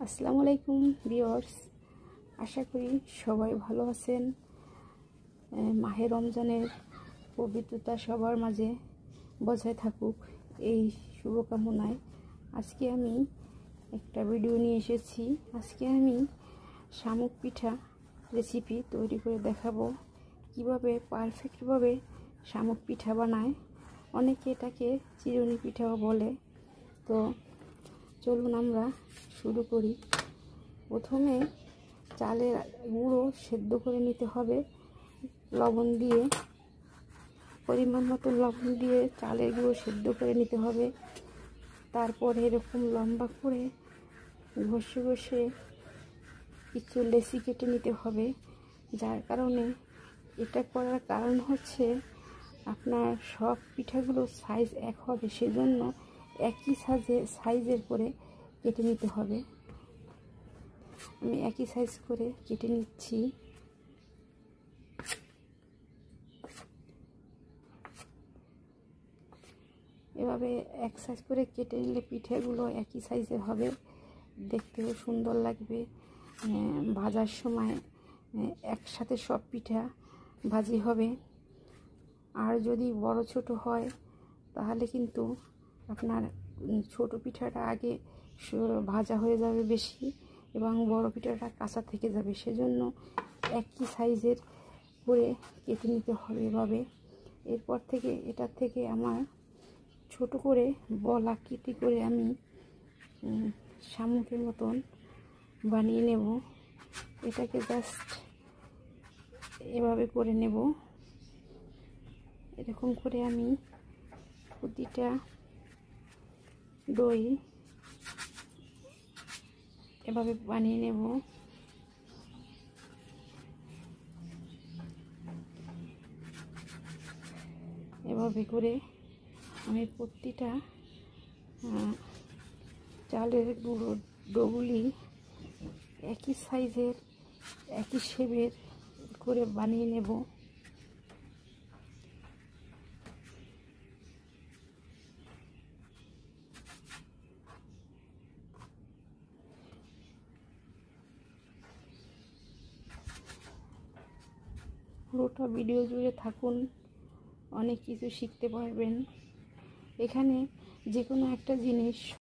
আসসালামু আলাইকুম ভিউয়ার্স, আশা করি সবাই ভালো আছেন। মাহে রমজানের পবিত্রতা সবার মাঝে বজায় থাকুক এই শুভকামনায় আজকে আমি একটা ভিডিও নিয়ে এসেছি। আজকে আমি শামুক পিঠা রেসিপি তৈরি করে দেখাবো, কিভাবে পারফেক্টভাবে শামুক পিঠা বানায়। অনেকে এটাকে চিরুনি পিঠাও বলে। তো চলুন আমরা শুরু করি। প্রথমে চালের গুঁড়ো সেদ্ধ করে নিতে হবে লবণ দিয়ে, পরিমাণ মতো লবণ দিয়ে চালের গুঁড়ো সেদ্ধ করে নিতে হবে। তারপর এরকম লম্বা করে ঘষে ঘষে কিছু লেচি কেটে নিতে হবে। যার কারণে এটা করার কারণ হচ্ছে আপনার সব পিঠাগুলো সাইজ এক হবে, সেজন্য একই সাইজের করে কেটে নিতে হবে। আমি একই সাইজ করে কেটে নিচ্ছি। এভাবে এক সাইজ করে কেটে নিলে পিঠাগুলো একই সাইজের হবে, দেখতেও সুন্দর লাগবে। ভাজার সময় একসাথে সব পিঠা ভাজি হবে। আর যদি বড় ছোট হয় তাহলে কিন্তু আপনার ছোট পিঠাটা আগে ভাজা হয়ে যাবে বেশি এবং বড় পিঠাটা কাঁচা থেকে যাবে। সেজন্য একই সাইজের করে কেটে নিতে হবে এভাবে। এরপর থেকে এটা থেকে আমার ছোট করে বল আকৃতি করে আমি শামুকের মতন বানিয়ে নেব। এটাকে জাস্ট এভাবে করে নেব। এরকম করে আমি প্রতিটা দই এভাবে বানিয়ে নেব। এভাবে করে আমি প্রতিটা চালের ডোগুলি একই সাইজের একই শেপের করে বানিয়ে নেব। পুরোটা ভিডিও জুড়ে থাকুন, অনেক কিছু শিখতে পারবেন। এখানে যে কোনো একটা জিনিস